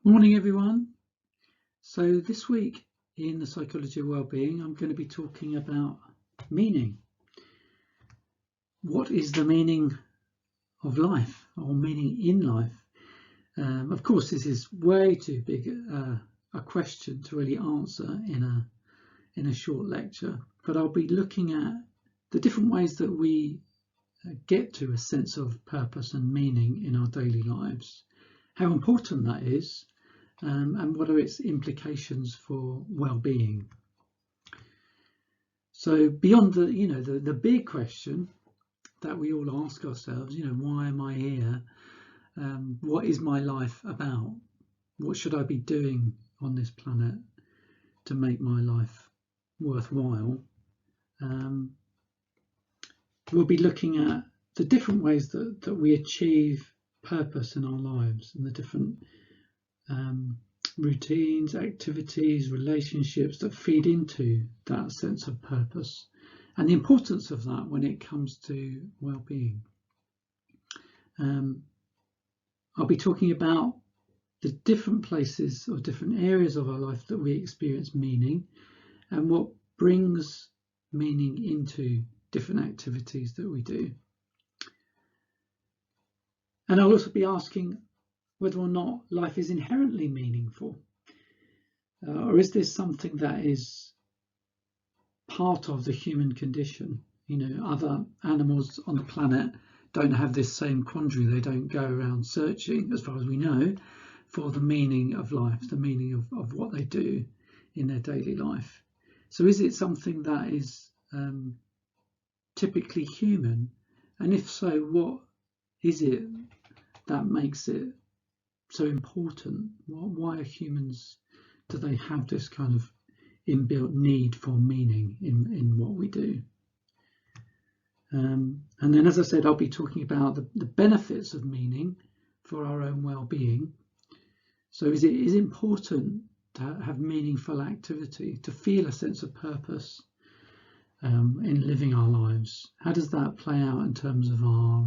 Morning, everyone. So this week in the Psychology of Wellbeing, I'm going to be talking about meaning. What is the meaning of life or meaning in life? Of course, this is way too big a question to really answer in a short lecture, but I'll be looking at the different ways that we get to a sense of purpose and meaning in our daily lives, how important that is, and what are its implications for well-being. So beyond the big question that we all ask ourselves, why am I here? What is my life about? What should I be doing on this planet to make my life worthwhile? We'll be looking at the different ways that we achieve purpose in our lives and the different routines, activities, relationships that feed into that sense of purpose and the importance of that when it comes to well-being. I'll be talking about the different places or different areas of our life that we experience meaning and what brings meaning into different activities that we do. And I'll also be asking whether or not life is inherently meaningful, or is this something that is part of the human condition? Other animals on the planet don't have this same quandary. They don't go around searching, as far as we know, for the meaning of life, the meaning of what they do in their daily life. So is it something that is typically human? And if so, what is it that makes it so important? Why are humans, do they have this kind of inbuilt need for meaning in what we do? And then, as I said, I'll be talking about the benefits of meaning for our own well-being. So is it important to have meaningful activity, to feel a sense of purpose in living our lives? How does that play out in terms of our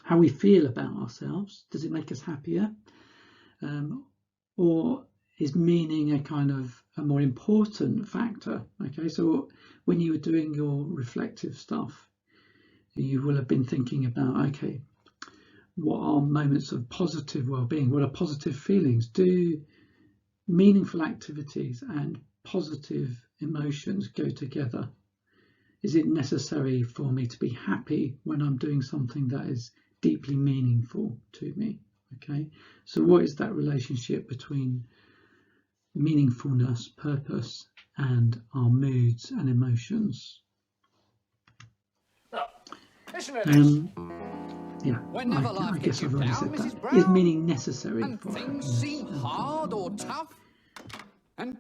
how we feel about ourselves? Does it make us happier? Or is meaning a kind of a more important factor? Okay, so when you were doing your reflective stuff, you will have been thinking about, okay, what are moments of positive well-being? What are positive feelings? Do meaningful activities and positive emotions go together? Is it necessary for me to be happy when I'm doing something that is deeply meaningful to me? Okay, so what is that relationship between meaningfulness, purpose, and our moods and emotions? Yeah, I guess I've already said that. Is meaning necessary for happiness and hard or fulfillment? tough? And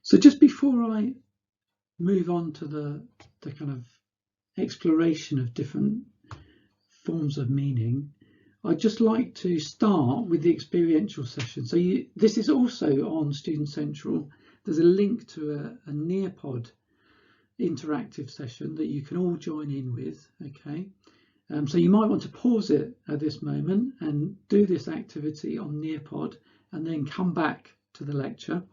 So just before I move on to the kind of exploration of different forms of meaning, I'd just like to start with the experiential session. So this is also on Student Central. There's a link to a Nearpod interactive session that you can all join in with. Okay, so you might want to pause it at this moment and do this activity on Nearpod and then come back to the lecture.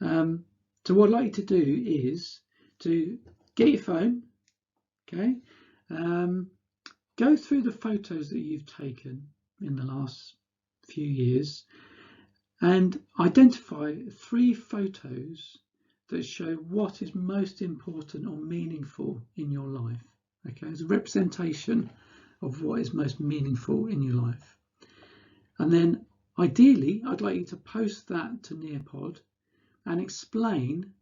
So what I'd like you to do is to get your phone, okay, go through the photos that you've taken in the last few years and identify 3 photos that show what is most important or meaningful in your life. Okay, as a representation of what is most meaningful in your life. And then ideally, I'd like you to post that to Nearpod and explain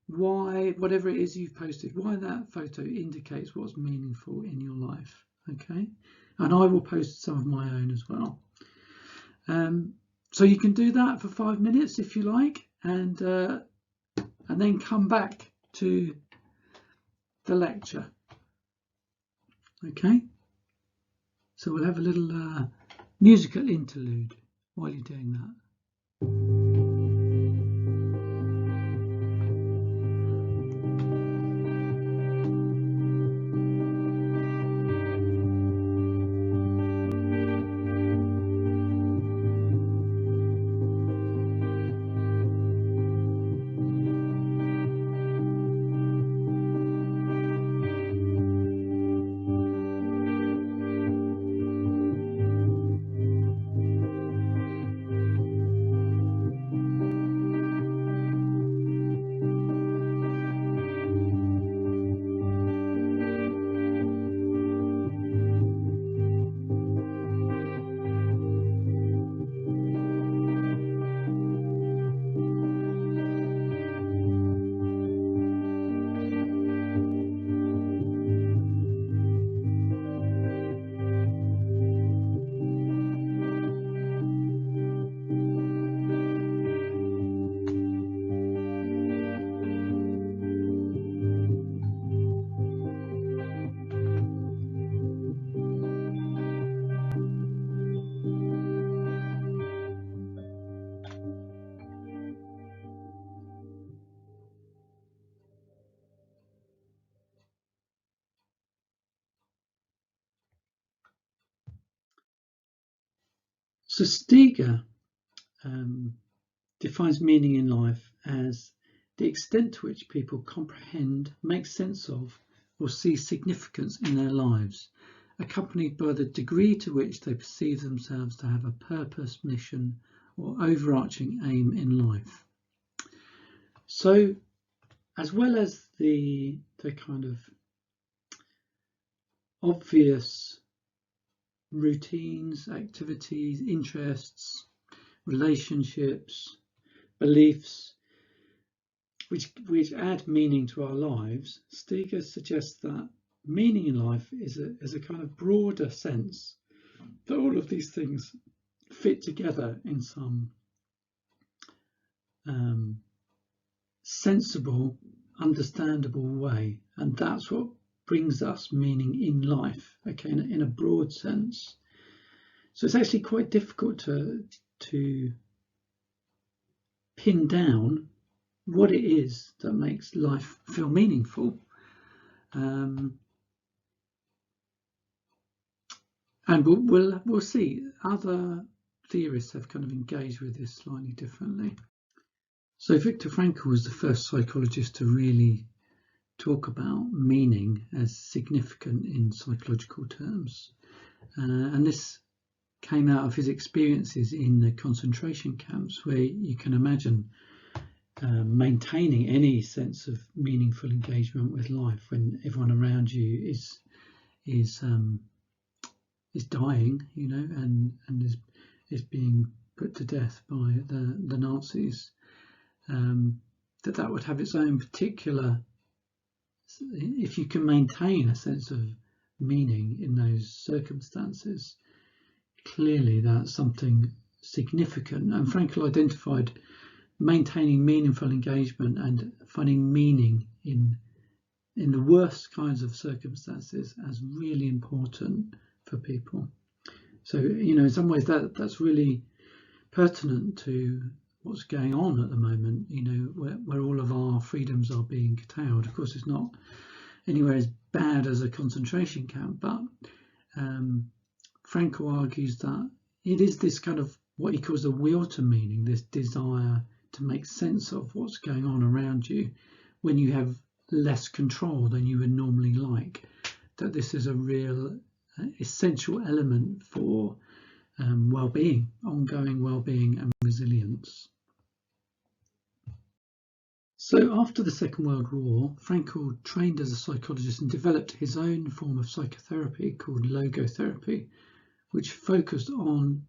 why, whatever it is you've posted, why that photo indicates what's meaningful in your life. Okay, and I will post some of my own as well. So you can do that for 5 minutes if you like, and then come back to the lecture. Okay, so we'll have a little musical interlude while you're doing that. So Steger defines meaning in life as the extent to which people comprehend, make sense of, or see significance in their lives, accompanied by the degree to which they perceive themselves to have a purpose, mission, or overarching aim in life. So, as well as the kind of obvious routines, activities, interests, relationships, beliefs, which add meaning to our lives, Steger suggests that meaning in life is a kind of broader sense that all of these things fit together in some sensible, understandable way, and that's what brings us meaning in life, okay, in a broad sense. So it's actually quite difficult to pin down what it is that makes life feel meaningful. And we'll see other theorists have kind of engaged with this slightly differently. So Viktor Frankl was the first psychologist to really talk about meaning as significant in psychological terms, and this came out of his experiences in the concentration camps, where you can imagine maintaining any sense of meaningful engagement with life when everyone around you is dying, you know, and is being put to death by the Nazis. That would have its own particular. If you can maintain a sense of meaning in those circumstances, clearly that's something significant. And Frankl identified maintaining meaningful engagement and finding meaning in the worst kinds of circumstances as really important for people. So, in some ways that's really pertinent to what's going on at the moment, where all of our freedoms are being curtailed. Of course, it's not anywhere as bad as a concentration camp, but Frankl argues that it is this kind of what he calls a will to meaning, this desire to make sense of what's going on around you when you have less control than you would normally like, that this is a real essential element for well-being, ongoing well-being and resilience. So after the Second World War, Frankl trained as a psychologist and developed his own form of psychotherapy called logotherapy, which focused on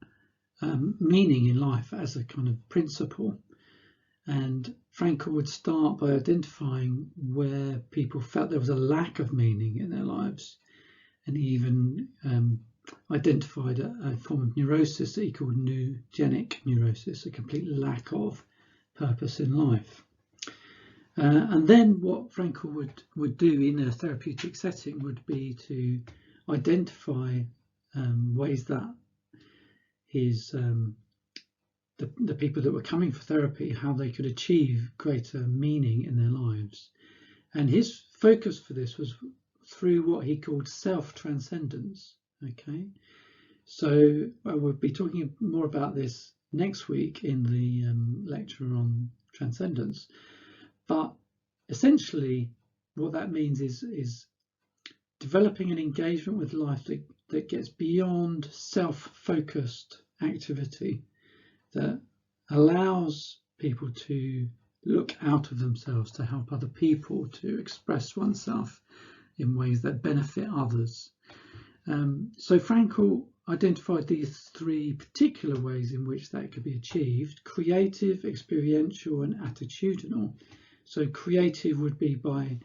meaning in life as a kind of principle. And Frankl would start by identifying where people felt there was a lack of meaning in their lives, and he even identified a form of neurosis that he called neogenic neurosis, a complete lack of purpose in life. And then what Frankl would do in a therapeutic setting would be to identify ways that his the people that were coming for therapy, how they could achieve greater meaning in their lives. And his focus for this was through what he called self-transcendence. Okay, so we'll be talking more about this next week in the lecture on transcendence. But essentially what that means is developing an engagement with life that gets beyond self-focused activity, that allows people to look out of themselves, to help other people, to express oneself in ways that benefit others. So Frankl identified these three particular ways in which that could be achieved: creative, experiential, and attitudinal. So creative would be by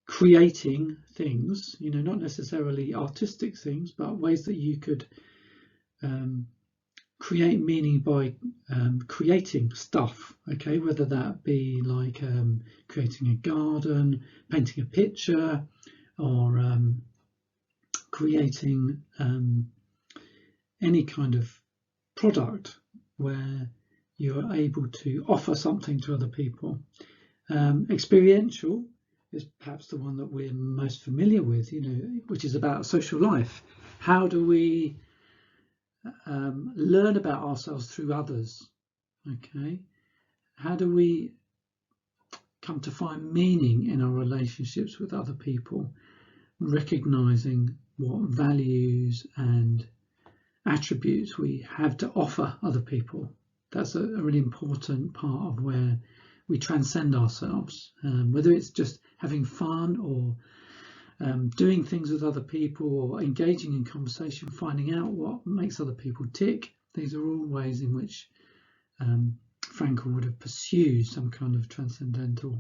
creating things, not necessarily artistic things, but ways that you could create meaning by creating stuff, okay, whether that be like creating a garden, painting a picture, or creating any kind of product where you're able to offer something to other people. Experiential is perhaps the one that we're most familiar with, which is about social life. How do we learn about ourselves through others? Okay, how do we come to find meaning in our relationships with other people, recognizing what values and attributes we have to offer other people? That's a really important part of where we transcend ourselves, whether it's just having fun or doing things with other people or engaging in conversation, finding out what makes other people tick. These are all ways in which Frankl would have pursued some kind of transcendental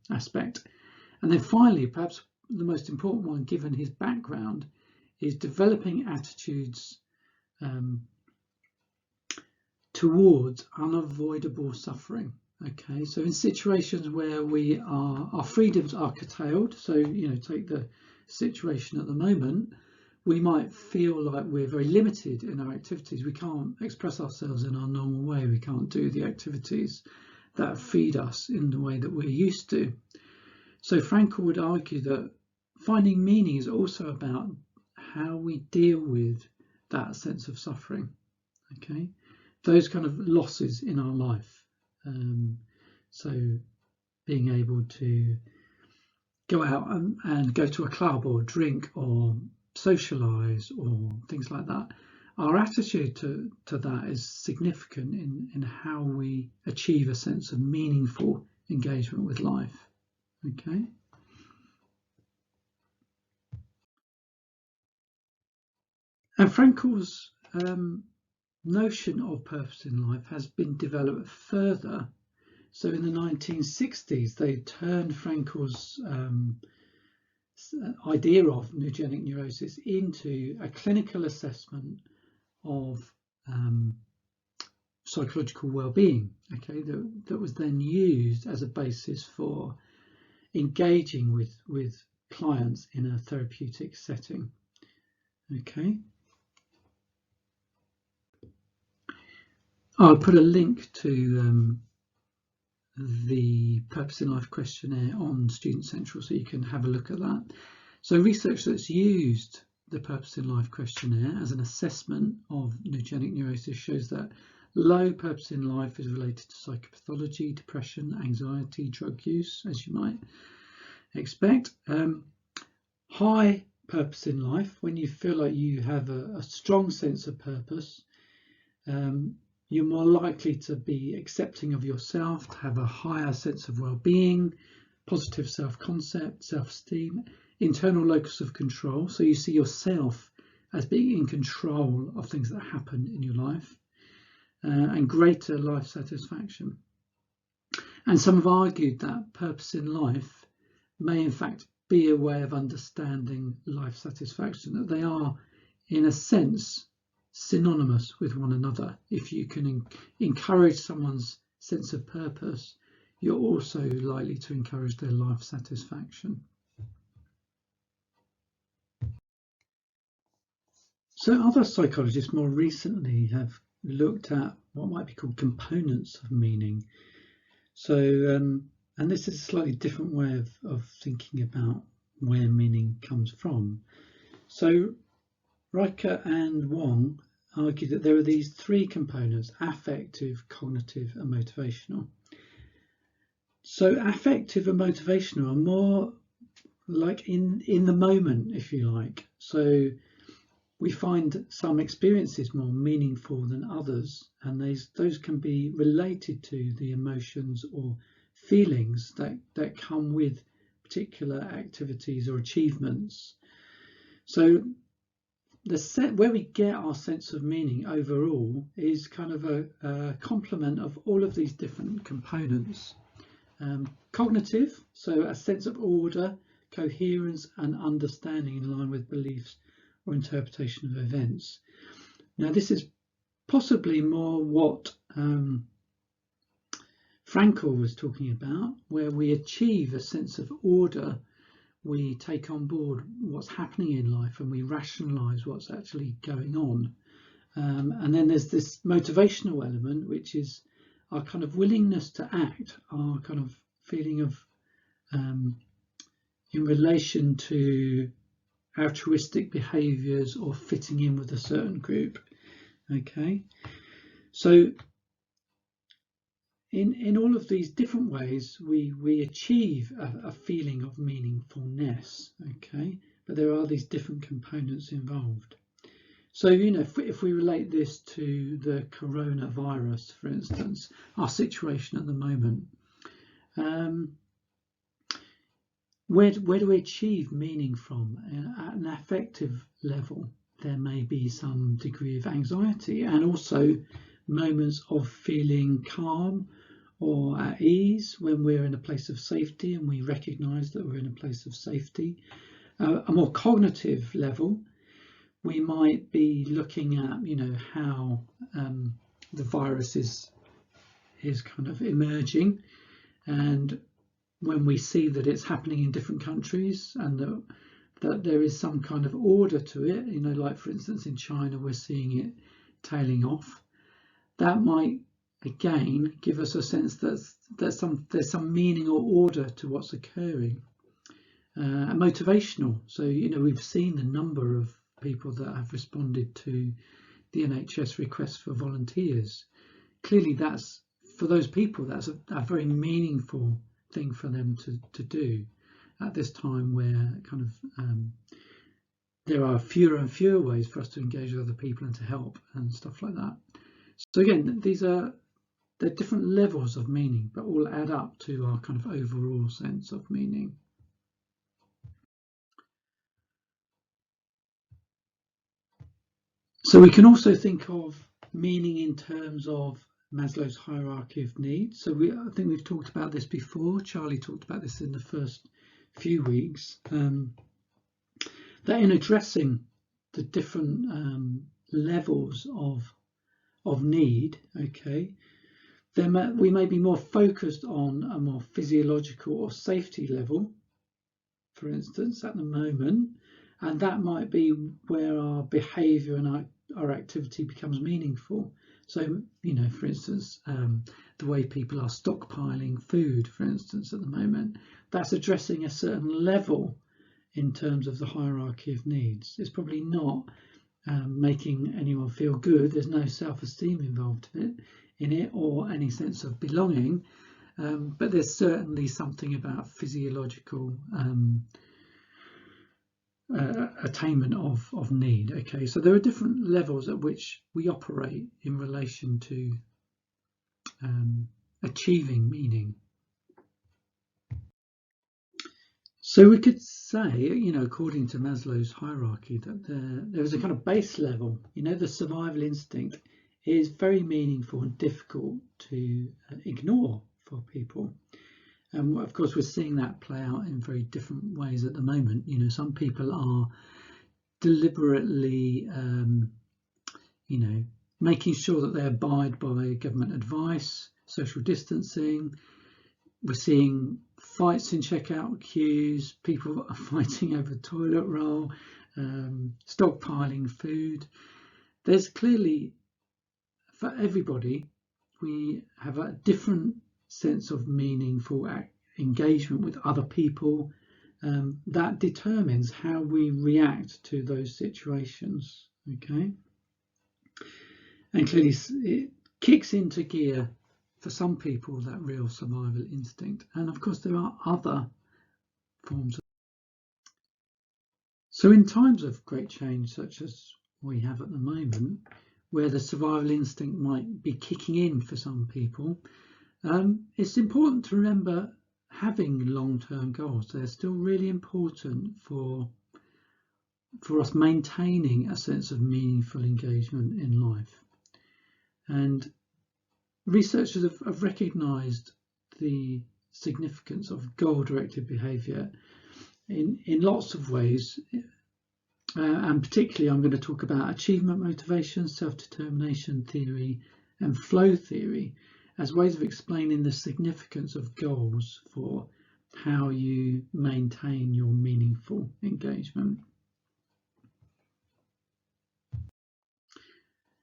aspect. And then finally, perhaps the most important one, given his background, is developing attitudes towards unavoidable suffering. Okay, so in situations where our freedoms are curtailed, so take the situation at the moment, we might feel like we're very limited in our activities. We can't express ourselves in our normal way. We can't do the activities that feed us in the way that we're used to. So Frankl would argue that finding meaning is also about how we deal with that sense of suffering. Okay, those kind of losses in our life. So being able to go out and go to a club or drink or socialize or things like that, our attitude to that is significant in how we achieve a sense of meaningful engagement with life. Okay. And Frankl's notion of purpose in life has been developed further. So in the 1960s, they turned Frankl's idea of neogenic neurosis into a clinical assessment of psychological well-being, okay, that was then used as a basis for engaging with clients in a therapeutic setting. Okay, I'll put a link to the Purpose in Life questionnaire on Student Central so you can have a look at that. So research that's used the Purpose in Life questionnaire as an assessment of neurogenic neurosis shows that low purpose in life is related to psychopathology, depression, anxiety, drug use, as you might expect. High purpose in life, when you feel like you have a strong sense of purpose, you're more likely to be accepting of yourself, to have a higher sense of well-being, positive self-concept, self-esteem, internal locus of control. So you see yourself as being in control of things that happen in your life, and greater life satisfaction. And some have argued that purpose in life may in fact be a way of understanding life satisfaction, that they are in a sense synonymous with one another. If you can encourage someone's sense of purpose, you're also likely to encourage their life satisfaction. So other psychologists more recently have looked at what might be called components of meaning. So, and this is a slightly different way of thinking about where meaning comes from. So Riker and Wong argue that there are these three components: affective, cognitive, and motivational. So affective and motivational are more like in the moment, if you like. So we find some experiences more meaningful than others, and those can be related to the emotions or feelings that come with particular activities or achievements. So where we get our sense of meaning overall is kind of a complement of all of these different components. Cognitive, so a sense of order, coherence and understanding in line with beliefs or interpretation of events. Now this is possibly more what Frankl was talking about, where we achieve a sense of order, we take on board what's happening in life and we rationalize what's actually going on. And then there's this motivational element, which is our kind of willingness to act, our kind of feeling of in relation to altruistic behaviors or fitting in with a certain group. Okay, so in all of these different ways we achieve a feeling of meaningfulness. Okay, but there are these different components involved. So, you know, if we relate this to the coronavirus, for instance, our situation at the moment, where do we achieve meaning from? At an affective level, there may be some degree of anxiety and also moments of feeling calm or at ease when we're in a place of safety and we recognise that we're in a place of safety. A more cognitive level, we might be looking at, you know, how the virus is kind of emerging, and when we see that it's happening in different countries and that there is some kind of order to it, you know, like for instance in China we're seeing it tailing off, that might again give us a sense that there's some meaning or order to what's occurring. And motivational, so you know, we've seen the number of people that have responded to the NHS request for volunteers. Clearly that's, for those people, that's a very meaningful thing for them to do at this time where kind of there are fewer and fewer ways for us to engage with other people and to help and stuff like that. So again, they're different levels of meaning, but all add up to our kind of overall sense of meaning. So we can also think of meaning in terms of Maslow's hierarchy of needs. So I think we've talked about this before. Charlie talked about this in the first few weeks. That in addressing the different levels of of need, okay, then we may be more focused on a more physiological or safety level, for instance, at the moment, and that might be where our behaviour and our activity becomes meaningful. So, you know, for instance, the way people are stockpiling food, for instance, at the moment, that's addressing a certain level in terms of the hierarchy of needs. It's probably not making anyone feel good. There's no self-esteem involved in it or any sense of belonging, but there's certainly something about physiological attainment of need. Okay, so there are different levels at which we operate in relation to achieving meaning. So we could say, you know, according to Maslow's hierarchy, that there's a kind of base level. You know, the survival instinct is very meaningful and difficult to ignore for people. And of course, we're seeing that play out in very different ways at the moment. You know, some people are deliberately, you know, making sure that they abide by government advice, social distancing. We're seeing fights in checkout queues, people are fighting over toilet roll, stockpiling food. There's clearly, for everybody, we have a different sense of meaningful engagement with other people that determines how we react to those situations. Okay, and clearly it kicks into gear for some people, that real survival instinct. And of course there are other forms. So in times of great change, such as we have at the moment, where the survival instinct might be kicking in for some people, it's important to remember having long-term goals. They're still really important for us maintaining a sense of meaningful engagement in life. And researchers have recognised the significance of goal-directed behaviour in lots of ways, and particularly I'm going to talk about achievement motivation, self-determination theory and flow theory as ways of explaining the significance of goals for how you maintain your meaningful engagement.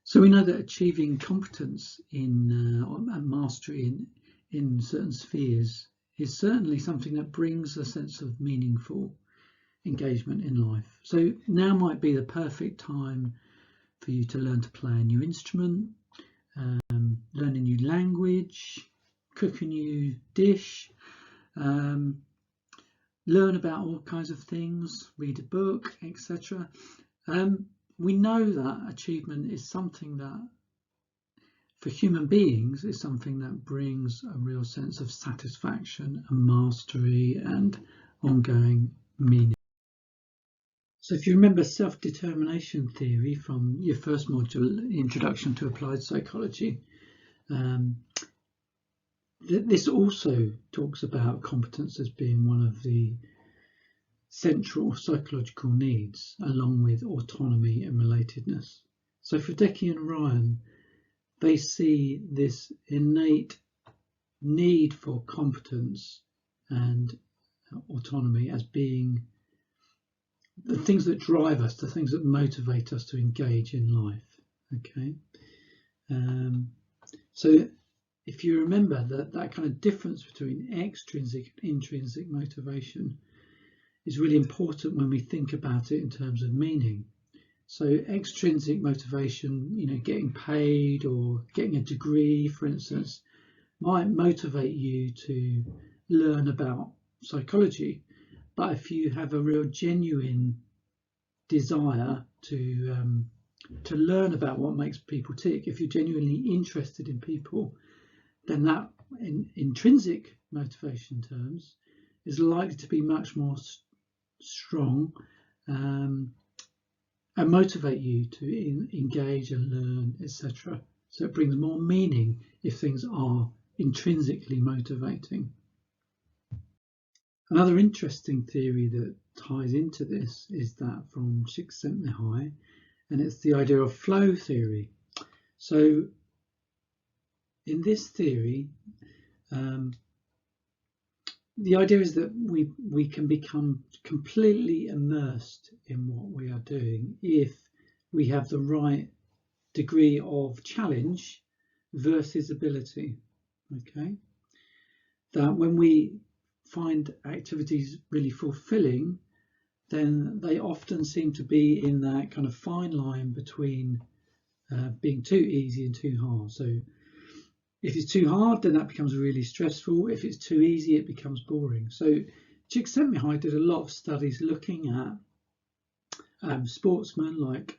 So we know that achieving competence and mastery in certain spheres is certainly something that brings a sense of meaningful engagement in life. So now might be the perfect time for you to learn to play a new instrument, learn a new language, cook a new dish, learn about all kinds of things, read a book, etc. We know that achievement is something that, for human beings, is something that brings a real sense of satisfaction and mastery and ongoing meaning. So if you remember self-determination theory from your first module, Introduction to Applied Psychology, this also talks about competence as being one of the central psychological needs, along with autonomy and relatedness. So for Decky and Ryan, they see this innate need for competence and autonomy as being the things that drive us, the things that motivate us to engage in life. Okay, so if you remember that kind of difference between extrinsic and intrinsic motivation is really important when we think about it in terms of meaning. So extrinsic motivation, you know, getting paid or getting a degree, for instance, might motivate you to learn about psychology. But if you have a real genuine desire to learn about what makes people tick, if you're genuinely interested in people, then that in intrinsic motivation terms is likely to be much more strong and motivate you to engage and learn, etc. So it brings more meaning if things are intrinsically motivating. Another interesting theory that ties into this is that from Csikszentmihalyi, and it's the idea of flow theory. So in this theory, the idea is that we can become completely immersed in what we are doing if we have the right degree of challenge versus ability. Okay, that when we find activities really fulfilling, then they often seem to be in that kind of fine line between being too easy and too hard. So if it's too hard, then that becomes really stressful. If it's too easy, it becomes boring. So Csikszentmihalyi did a lot of studies looking at sportsmen like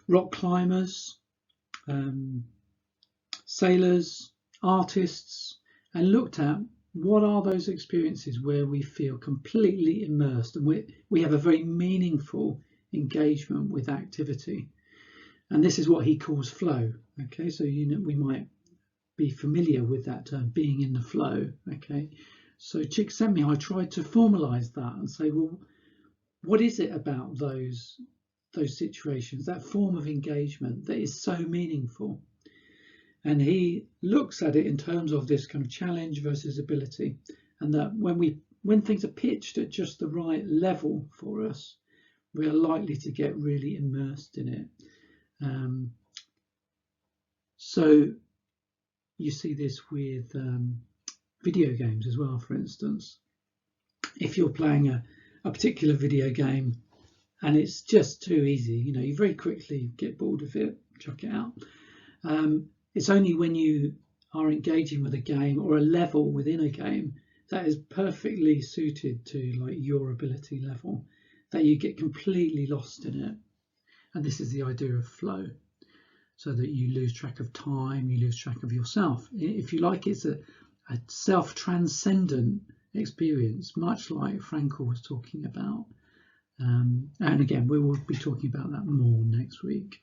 rock climbers, sailors, artists, and looked at what are those experiences where we feel completely immersed and we have a very meaningful engagement with activity. And this is what he calls flow. Okay, so we might be familiar with that term, being in the flow. Okay, so Csikszentmihalyi tried to formalize that and say, well, what is it about those situations, that form of engagement that is so meaningful? And he looks at it in terms of this kind of challenge versus ability, and that when things are pitched at just the right level for us, we are likely to get really immersed in it. So you see this with video games as well. For instance, if you're playing a particular video game and it's just too easy, you very quickly get bored of it, chuck it out. It's only when you are engaging with a game or a level within a game that is perfectly suited to like your ability level that you get completely lost in it. And this is the idea of flow, so that you lose track of time, you lose track of yourself. If you like, it's a self-transcendent experience, much like Frankl was talking about. And again, we will be talking about that more next week.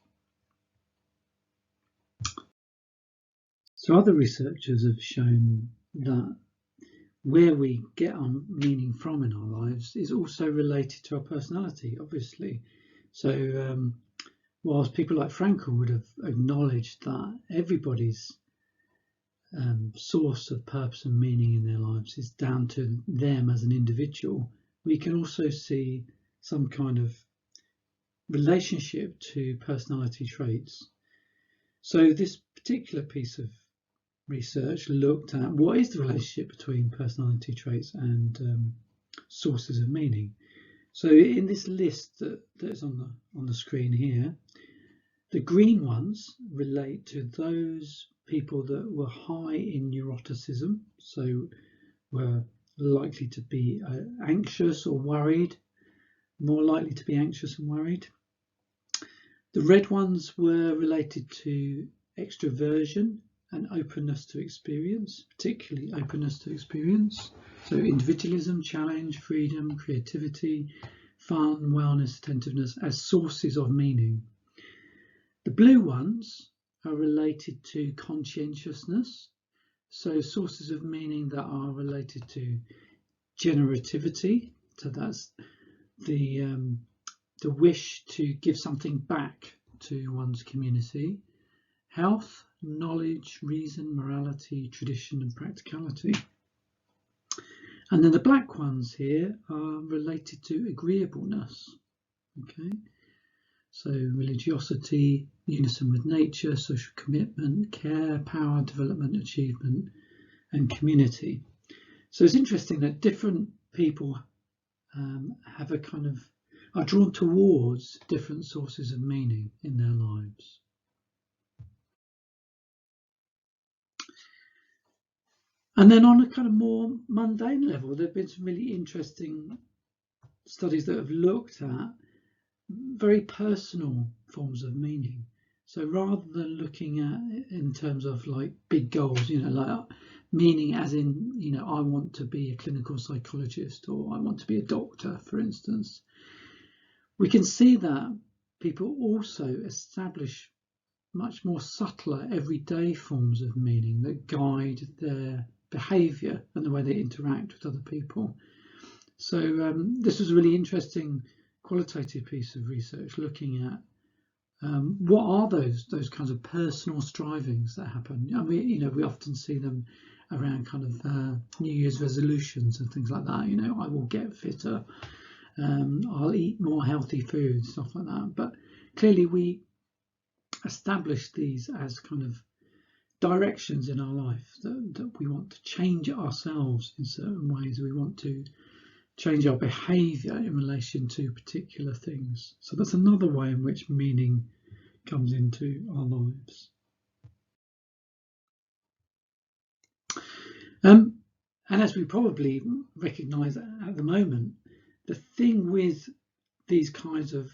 So other researchers have shown that where we get our meaning from in our lives is also related to our personality, obviously. So whilst people like Frankl would have acknowledged that everybody's source of purpose and meaning in their lives is down to them as an individual, we can also see some kind of relationship to personality traits. So this particular piece of research looked at what is the relationship between personality traits and sources of meaning. So in this list that's on the screen here, the green ones relate to those people that were high in neuroticism, so were likely to be anxious or worried, more likely to be anxious and worried. The red ones were related to extroversion and openness to experience, particularly openness to experience. So individualism, challenge, freedom, creativity, fun, wellness, attentiveness as sources of meaning. The blue ones are related to conscientiousness, so sources of meaning that are related to generativity, so that's the wish to give something back to one's community, health, knowledge, reason, morality, tradition and practicality. And then the black ones here are related to agreeableness. Okay, so religiosity, unison with nature, social commitment, care, power, development, achievement and community. So it's interesting that different people have a kind of are drawn towards different sources of meaning in their lives. And then on a kind of more mundane level, there have been some really interesting studies that have looked at very personal forms of meaning. So rather than looking at in terms of like big goals, like meaning as in, I want to be a clinical psychologist or I want to be a doctor, for instance, we can see that people also establish much more subtler everyday forms of meaning that guide their behaviour and the way they interact with other people. So this was a really interesting qualitative piece of research looking at what are those kinds of personal strivings that happen? I mean, we often see them around kind of New Year's resolutions and things like that. I will get fitter, I'll eat more healthy food, stuff like that. But clearly we establish these as kind of directions in our life that we want to change ourselves in certain ways. We want to change our behaviour in relation to particular things. So that's another way in which meaning comes into our lives. And as we probably recognise at the moment, the thing with these kinds of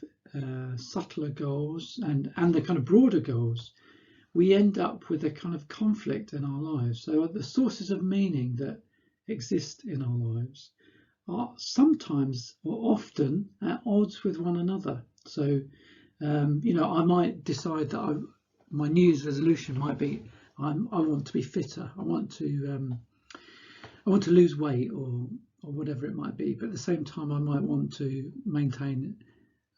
subtler goals and the kind of broader goals, we end up with a kind of conflict in our lives. So the sources of meaning that exist in our lives are sometimes or often at odds with one another. So I might decide that my New Year's resolution might be I want to be fitter. I want to lose weight or whatever it might be. But at the same time, I might want to maintain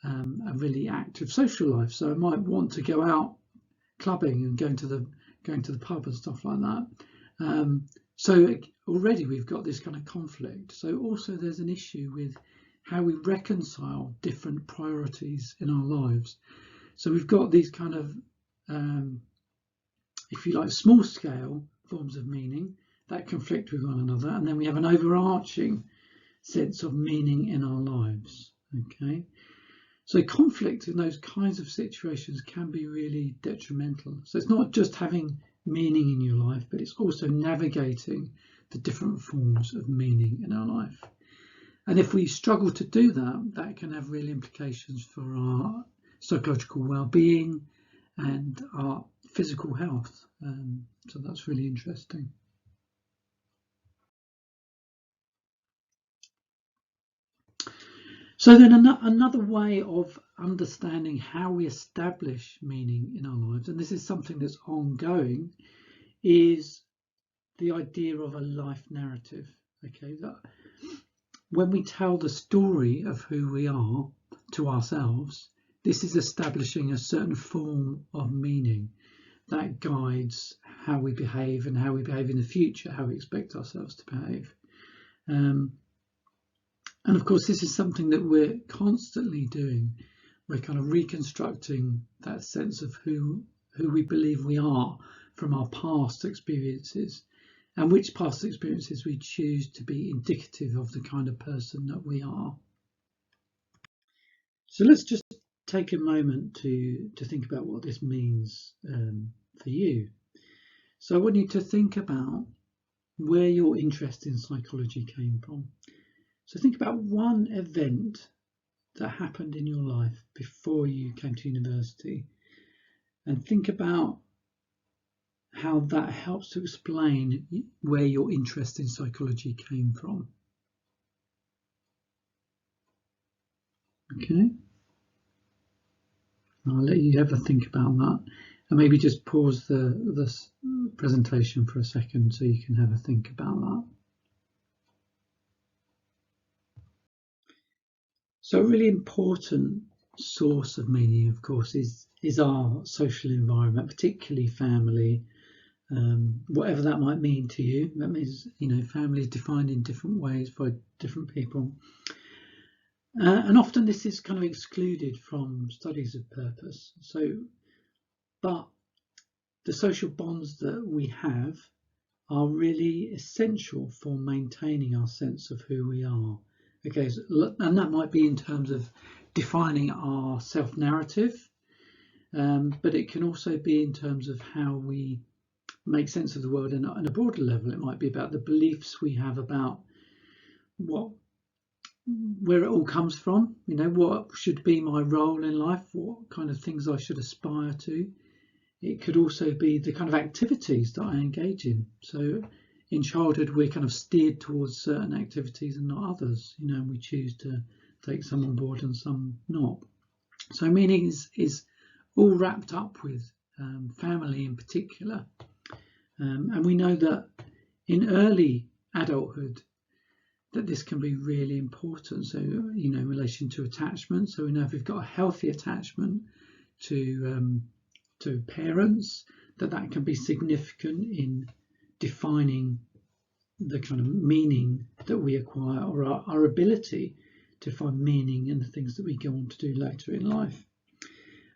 a really active social life. So I might want to go out clubbing and going to the pub and stuff like that. So already we've got this kind of conflict. So also there's an issue with how we reconcile different priorities in our lives. So we've got these kind of, if you like, small scale forms of meaning that conflict with one another, and then we have an overarching sense of meaning in our lives. Okay, so conflict in those kinds of situations can be really detrimental. So it's not just having meaning in your life, but it's also navigating the different forms of meaning in our life. And if we struggle to do that, that can have real implications for our psychological well-being and our physical health. So that's really interesting. So then another way of understanding how we establish meaning in our lives, and this is something that's ongoing, is the idea of a life narrative. Okay, that when we tell the story of who we are to ourselves, this is establishing a certain form of meaning that guides how we behave and how we behave in the future, how we expect ourselves to behave. And of course, this is something that we're constantly doing. We're kind of reconstructing that sense of who we believe we are from our past experiences, and which past experiences we choose to be indicative of the kind of person that we are. So let's just take a moment to think about what this means for you. So I want you to think about where your interest in psychology came from. So think about one event that happened in your life before you came to university, and think about how that helps to explain where your interest in psychology came from. Okay, I'll let you have a think about that, and maybe just pause this presentation for a second so you can have a think about that. So a really important source of meaning, of course, is our social environment, particularly family, whatever that might mean to you. That means, family is defined in different ways by different people. And often this is kind of excluded from studies of purpose. But the social bonds that we have are really essential for maintaining our sense of who we are. Okay, and that might be in terms of defining our self-narrative, but it can also be in terms of how we make sense of the world on a broader level. It might be about the beliefs we have about where it all comes from, what should be my role in life, what kind of things I should aspire to. It could also be the kind of activities that I engage in. So in childhood, we're kind of steered towards certain activities and not others, and we choose to take some on board and some not. So meaning is all wrapped up with family in particular. And we know that in early adulthood that this can be really important. So, in relation to attachment. So we know if we've got a healthy attachment to parents, that can be significant in defining the kind of meaning that we acquire, or our ability to find meaning in the things that we go on to do later in life.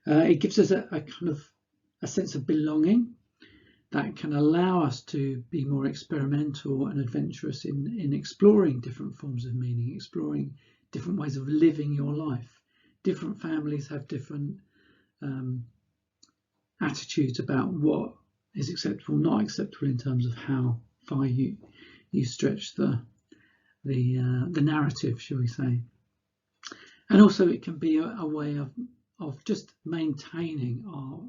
It gives us a kind of a sense of belonging that can allow us to be more experimental and adventurous in exploring different forms of meaning, exploring different ways of living your life. Different families have different attitudes about what is acceptable, not acceptable, in terms of how far you stretch the narrative, shall we say. And also it can be a way of just maintaining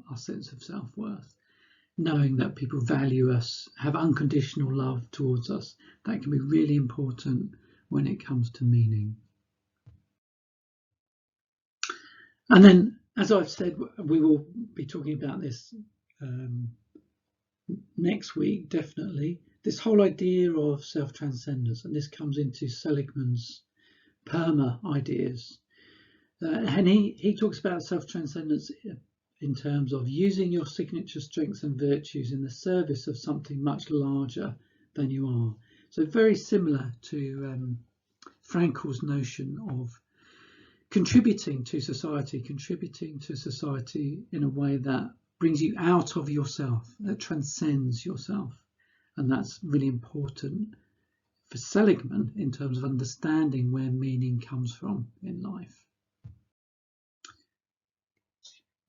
our sense of self-worth, knowing that people value us, have unconditional love towards us. That can be really important when it comes to meaning. And then, as I've said, we will be talking about this next week, definitely. This whole idea of self-transcendence, and this comes into Seligman's PERMA ideas. And he talks about self-transcendence in terms of using your signature strengths and virtues in the service of something much larger than you are. So very similar to Frankl's notion of contributing to society in a way that brings you out of yourself, that transcends yourself. And that's really important for Seligman in terms of understanding where meaning comes from in life.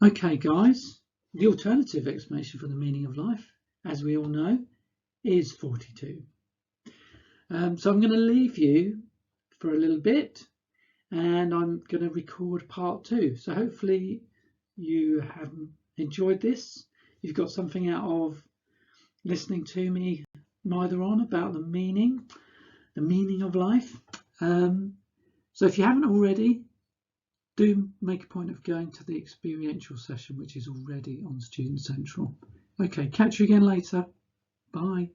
Okay, guys, the alternative explanation for the meaning of life, as we all know, is 42. So I'm going to leave you for a little bit, and I'm going to record part 2. So hopefully you have enjoyed this. You've got something out of listening to me neither on about the meaning of life. So if you haven't already, do make a point of going to the experiential session, which is already on Student Central. Okay, catch you again later. Bye.